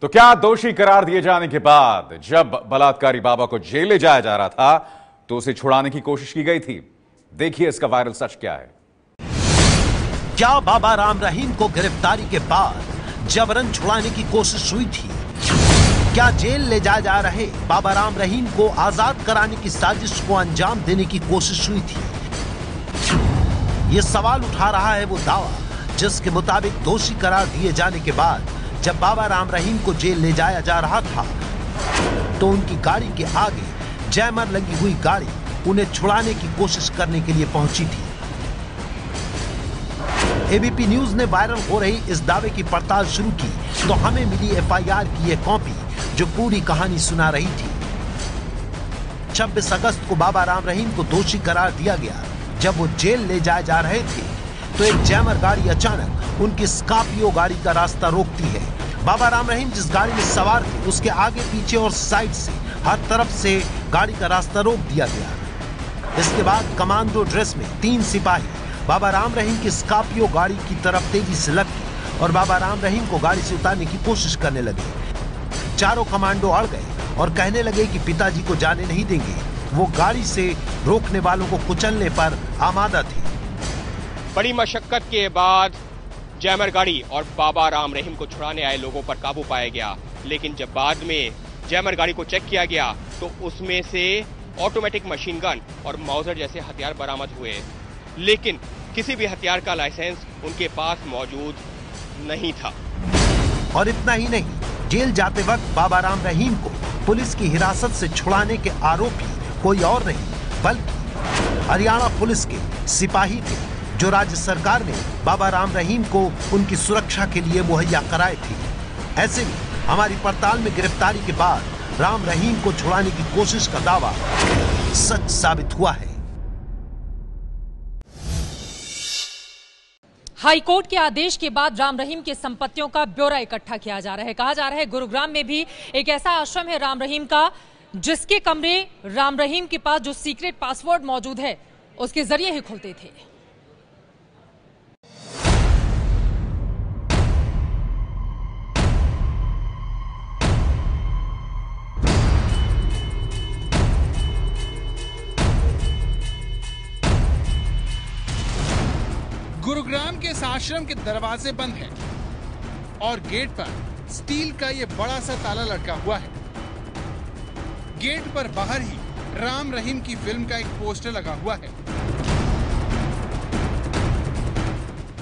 तो क्या दोषी करार दिए जाने के बाद जब बलात्कारी बाबा को जेल ले जाया जा रहा था तो उसे छुड़ाने की कोशिश की गई थी? देखिए इसका वायरल सच क्या है। क्या बाबा राम रहीम को गिरफ्तारी के बाद जबरन छुड़ाने की कोशिश हुई थी? क्या जेल ले जाए जा रहे बाबा राम रहीम को आजाद कराने की साजिश को अंजाम देने की कोशिश हुई थी? ये सवाल उठा रहा है वो दावा जिसके मुताबिक दोषी करार दिए जाने के बाद जब बाबा राम रहीम को जेल ले जाया जा रहा था तो उनकी गाड़ी के आगे जैमर लगी हुई गाड़ी उन्हें छुड़ाने की कोशिश करने के लिए पहुंची थी। एबीपी न्यूज ने वायरल हो रही इस दावे की पड़ताल शुरू की तो हमें मिली एफआईआर की एक कॉपी जो पूरी कहानी सुना रही थी। 26 अगस्त को बाबा राम रहीम को दोषी करार दिया गया। जब वो जेल ले जाए जा रहे थे तो एक जैमर गाड़ी अचानक उनकी स्कॉर्पियो गाड़ी का रास्ता रोकती है। बाबा राम रहीम जिस गाड़ी में सवार थे उसके आगे पीछे और साइड से हर तरफ से गाड़ी का रास्ता रोक दिया गया। इसके बाद कमांडो ड्रेस में 3 सिपाही बाबा राम रहीम की स्कॉर्पियो गाड़ी की तरफ तेजी से लगे और बाबा राम रहीम को गाड़ी से उतारने की कोशिश करने लगे। चारों कमांडो अड़ गए और कहने लगे कि पिताजी को जाने नहीं देंगे। वो गाड़ी से रोकने वालों को कुचलने पर आमादा थे। बड़ी मशक्कत के बाद जैमर गाड़ी और बाबा राम रहीम को छुड़ाने आए लोगों पर काबू पाया गया, लेकिन जब बाद में जैमर गाड़ी को चेक किया गया तो उसमें से ऑटोमेटिक मशीन गन और माउजर जैसे हथियार बरामद हुए, लेकिन किसी भी हथियार का लाइसेंस उनके पास मौजूद नहीं था। और इतना ही नहीं, जेल जाते वक्त बाबा राम रहीम को पुलिस की हिरासत से छुड़ाने के आरोपी कोई और नहीं बल्कि हरियाणा पुलिस के सिपाही थे जो राज्य सरकार ने बाबा राम रहीम को उनकी सुरक्षा के लिए मुहैया कराए थे। ऐसे में हमारी पड़ताल में गिरफ्तारी के बाद राम रहीम को छुड़ाने की कोशिश का दावा सच साबित हुआ है। हाईकोर्ट के आदेश के बाद राम रहीम की संपत्तियों का ब्यौरा इकट्ठा किया जा रहा है। कहा जा रहा है गुरुग्राम में भी एक ऐसा आश्रम है राम रहीम का जिसके कमरे राम रहीम के पास जो सीक्रेट पासवर्ड मौजूद है उसके जरिए ही खुलते थे। गुरुग्राम के इस आश्रम के दरवाजे बंद हैं और गेट पर स्टील का ये बड़ा सा ताला लटका हुआ है। गेट पर बाहर ही राम रहीम की फिल्म का एक पोस्टर लगा हुआ है।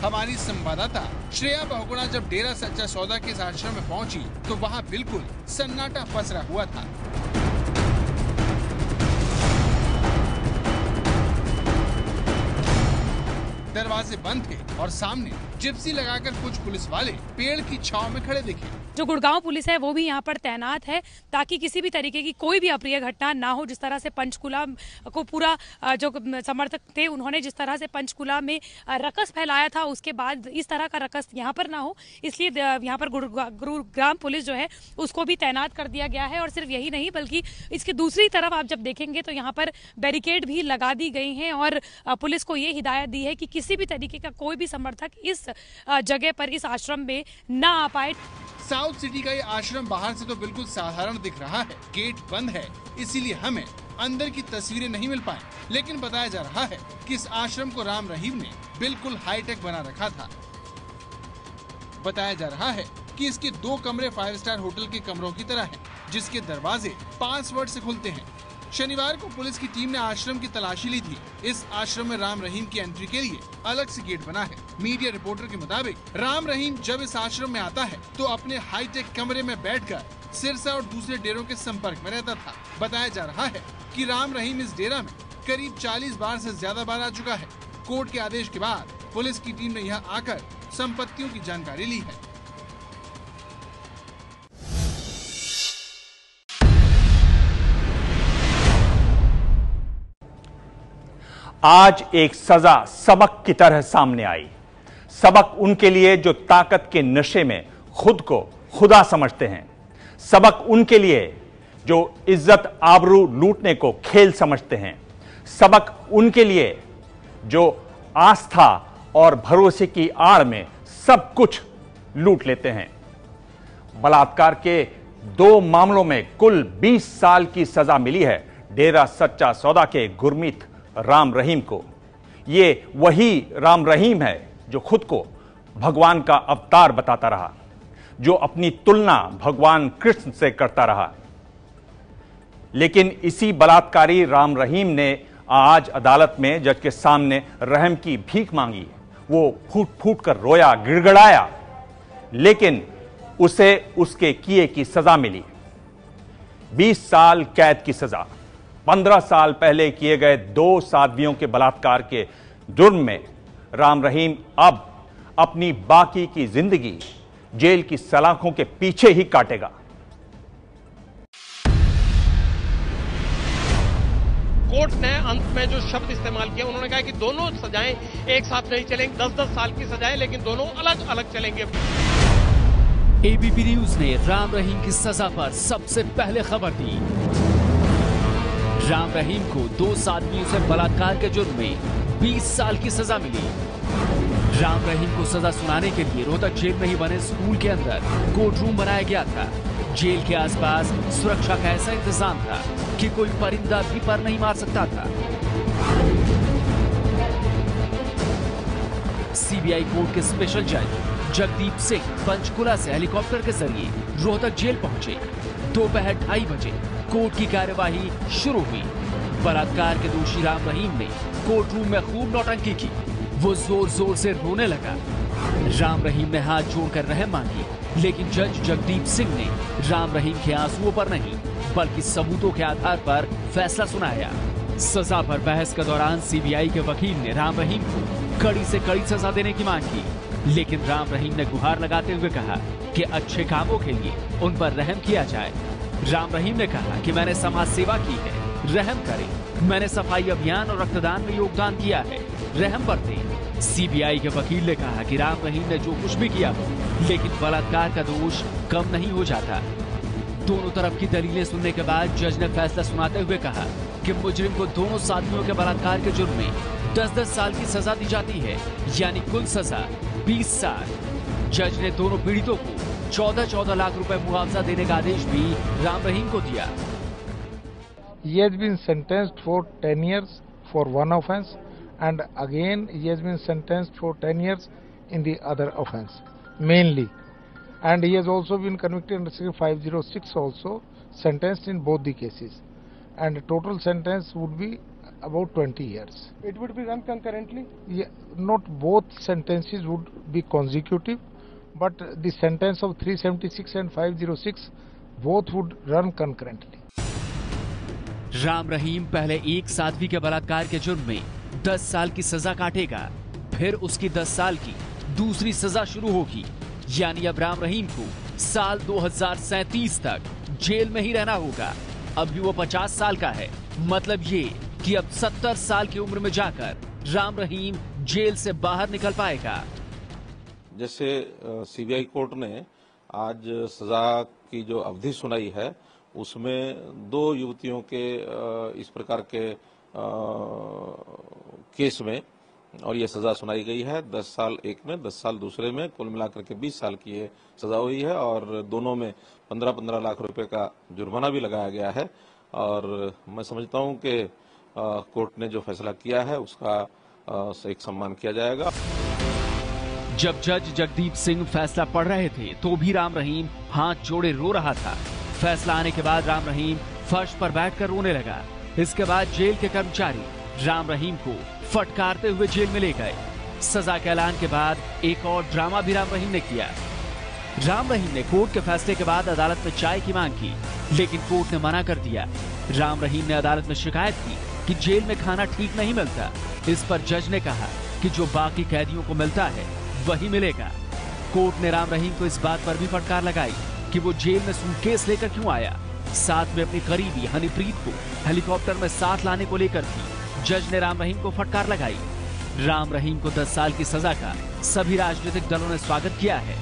हमारी संवाददाता श्रेया बहुगुणा जब डेरा सच्चा सौदा के इस आश्रम में पहुंची तो वहां बिल्कुल सन्नाटा पसरा हुआ था। दरवाजे बंद थे और सामने जिप्सी लगाकर कुछ पुलिस वाले पेड़ की छांव में खड़े दिखे। जो गुड़गांव पुलिस है वो भी यहाँ पर तैनात है ताकि किसी भी तरीके की कोई भी अप्रिय घटना ना हो। जिस तरह से पंचकुला को पूरा जो समर्थक थे उन्होंने जिस तरह से पंचकुला में रकस फैलाया था उसके बाद इस तरह का रकस यहाँ पर ना हो, इसलिए यहाँ पर गुरुग्राम पुलिस जो है उसको भी तैनात कर दिया गया है। और सिर्फ यही नहीं बल्कि इसकी दूसरी तरफ आप जब देखेंगे तो यहाँ पर बैरिकेड भी लगा दी गई हैं और पुलिस को ये हिदायत दी है कि किसी भी तरीके का कोई भी समर्थक इस जगह पर इस आश्रम में ना आ पाए। साउथ सिटी का ये आश्रम बाहर से तो बिल्कुल साधारण दिख रहा है, गेट बंद है इसीलिए हमें अंदर की तस्वीरें नहीं मिल पाई, लेकिन बताया जा रहा है कि इस आश्रम को राम रहीम ने बिल्कुल हाईटेक बना रखा था। बताया जा रहा है कि इसके 2 कमरे 5 स्टार होटल के कमरों की तरह हैं, जिसके दरवाजे पासवर्ड से खुलते हैं। शनिवार को पुलिस की टीम ने आश्रम की तलाशी ली थी। इस आश्रम में राम रहीम की एंट्री के लिए अलग से गेट बना है। मीडिया रिपोर्टर के मुताबिक राम रहीम जब इस आश्रम में आता है तो अपने हाईटेक कमरे में बैठकर सिरसा और दूसरे डेरों के संपर्क में रहता था। बताया जा रहा है कि राम रहीम इस डेरा में करीब 40 बार से ज्यादा बार आ चुका है। कोर्ट के आदेश के बाद पुलिस की टीम ने यहाँ आकर संपत्तियों की जानकारी ली है। आज एक सजा सबक की तरह सामने आई। सबक उनके लिए जो ताकत के नशे में खुद को खुदा समझते हैं। सबक उनके लिए जो इज्जत आबरू लूटने को खेल समझते हैं। सबक उनके लिए जो आस्था और भरोसे की आड़ में सब कुछ लूट लेते हैं। बलात्कार के 2 मामलों में कुल 20 साल की सजा मिली है डेरा सच्चा सौदा के गुरमीत राम रहीम को। ये वही राम रहीम है जो खुद को भगवान का अवतार बताता रहा, जो अपनी तुलना भगवान कृष्ण से करता रहा। लेकिन इसी बलात्कारी राम रहीम ने आज अदालत में जज के सामने रहम की भीख मांगी। वो फूट फूट कर रोया, गिड़गिड़ाया, लेकिन उसे उसके किए की सजा मिली। 20 साल कैद की सजा। 15 साल पहले किए गए 2 साध्वियों के बलात्कार के जुर्म में राम रहीम अब अपनी बाकी की जिंदगी जेल की सलाखों के पीछे ही काटेगा। कोर्ट ने अंत में जो शब्द इस्तेमाल किया, उन्होंने कहा कि दोनों सजाएं एक साथ नहीं चलेंगी, 10-10 साल की सजाएं, लेकिन दोनों अलग अलग चलेंगे। एबीपी न्यूज ने राम रहीम की सजा पर सबसे पहले खबर दी। राम रहीम को 2 साध्वियों से बलात्कार के जुर्म में 20 साल की सजा मिली। राम रहीम को सजा सुनाने के लिए रोहतक जेल में ही बने स्कूल के अंदर कोर्ट रूम बनाया गया था। जेल के आसपास सुरक्षा का ऐसा इंतजाम था कि कोई परिंदा भी पर नहीं मार सकता था। सीबीआई कोर्ट के स्पेशल जज जगदीप सिंह पंचकुला से हेलीकॉप्टर के जरिए रोहतक जेल पहुंचे। दोपहर 2:30 बजे कोर्ट की कार्यवाही शुरू हुई। बलात्कार के दोषी राम रहीम ने कोर्ट रूम में खूब नौटंकी की। वो जोर जोर से रोने लगा। राम रहीम ने हाथ जोड़कर रहम मांगी, लेकिन जज जगदीप सिंह ने राम रहीम के आंसुओं पर नहीं बल्कि सबूतों के आधार पर फैसला सुनाया। सजा पर बहस के दौरान सीबीआई के वकील ने राम रहीम को कड़ी से कड़ी सजा देने की मांग की, लेकिन राम रहीम ने गुहार लगाते हुए कहा कि अच्छे कामों के लिए उन पर रहम किया जाए। राम रहीम ने कहा कि मैंने समाज सेवा की है, रहम करें। मैंने सफाई अभियान और रक्तदान में योगदान किया है, रहम बरतें। सीबीआई के वकील ने कहा कि राम रहीम ने जो कुछ भी किया हो, लेकिन बलात्कार का दोष कम नहीं हो जाता। दोनों तरफ की दलीलें सुनने के बाद जज ने फैसला सुनाते हुए कहा कि मुजरिम को दोनों साथियों के बलात्कार के जुर्म में 10-10 साल की सजा दी जाती है, यानी कुल सजा 20 साल। जज ने दोनों पीड़ितों को 14-14 लाख रुपए मुआवजा देने का आदेश भी राम रहीम को दिया। He has been sentenced for 10 years for one offence, and again he has been sentenced for 10 years in the other offence, mainly. And he has also been convicted under Section 506, also sentenced in both the cases. And the total sentence would be about 20 years. It would be run concurrently? Yeah, not both sentences would be consecutive, but the sentence of 376 and 506 both would run concurrently. Ram Rahim पहले एक साध्वी के बलात्कार के जुर्म में 10 साल की सजा काटेगा, फिर उसकी 10 साल की दूसरी सजा शुरू होगी, यानी अब राम रहीम को साल 2037 तक जेल में ही रहना होगा। अभी वो 50 साल का है, मतलब ये कि अब 70 साल की उम्र में जाकर राम रहीम जेल से बाहर निकल पाएगा। जैसे सीबीआई कोर्ट ने आज सजा की जो अवधि सुनाई है, उसमें 2 युवतियों के इस प्रकार के केस में और ये सजा सुनाई गई है। 10 साल एक में, 10 साल दूसरे में, कुल मिलाकर के 20 साल की ये सजा हुई है और दोनों में 15-15 लाख रुपए का जुर्माना भी लगाया गया है। और मैं समझता हूं कि कोर्ट ने जो फैसला किया है उसका एक सम्मान किया जाएगा। जब जज जगदीप सिंह फैसला पढ़ रहे थे तो भी राम रहीम हाथ जोड़े रो रहा था। फैसला आने के बाद राम रहीम फर्श पर बैठकर रोने लगा। इसके बाद जेल के कर्मचारी राम रहीम को फटकारते हुए जेल में ले गए। सजा के ऐलान के बाद एक और ड्रामा भी राम रहीम ने किया। राम रहीम ने कोर्ट के फैसले के बाद अदालत में चाय की मांग की, लेकिन कोर्ट ने मना कर दिया। राम रहीम ने अदालत में शिकायत की कि जेल में खाना ठीक नहीं मिलता। इस पर जज ने कहा कि जो बाकी कैदियों को मिलता है वही मिलेगा। कोर्ट ने राम रहीम को इस बात पर भी फटकार लगाई कि वो जेल में सूटकेस लेकर क्यों आया। साथ में अपनी करीबी हनीप्रीत को हेलीकॉप्टर में साथ लाने को लेकर भी जज ने राम रहीम को फटकार लगाई। राम रहीम को 10 साल की सजा का सभी राजनीतिक दलों ने स्वागत किया है।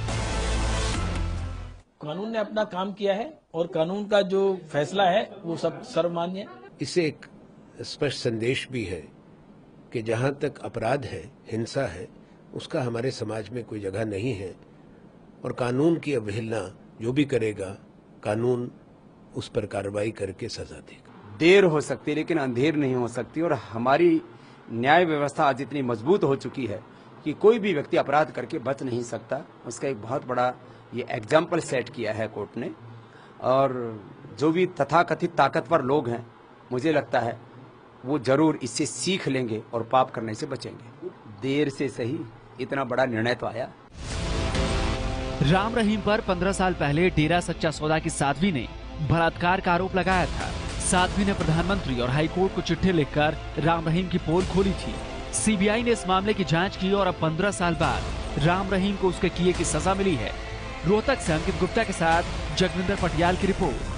कानून ने अपना काम किया है और कानून का जो फैसला है वो सब सर्वमान्य है। इससे एक स्पष्ट संदेश भी है कि जहां तक अपराध है, हिंसा है, उसका हमारे समाज में कोई जगह नहीं है और कानून की अवहेलना जो भी करेगा कानून उस पर कार्रवाई करके सजा देगा। देर हो सकती है लेकिन अंधेर नहीं हो सकती, और हमारी न्याय व्यवस्था आज इतनी मजबूत हो चुकी है कि कोई भी व्यक्ति अपराध करके बच नहीं सकता। उसका एक बहुत बड़ा ये एग्जाम्पल सेट किया है कोर्ट ने, और जो भी तथाकथित ताकतवर लोग हैं मुझे लगता है वो जरूर इससे सीख लेंगे और पाप करने से बचेंगे। देर से सही इतना बड़ा निर्णय तो आया। राम रहीम पर 15 साल पहले डेरा सच्चा सौदा की साध्वी ने बलात्कार का आरोप लगाया था। साध्वी ने प्रधानमंत्री और हाईकोर्ट को चिट्ठी लिखकर राम रहीम की पोल खोली थी। सीबीआई ने इस मामले की जांच की और अब 15 साल बाद राम रहीम को उसके किए की सजा मिली है। रोहतक से अंकित गुप्ता के साथ जगविंदर पटियाल की रिपोर्ट।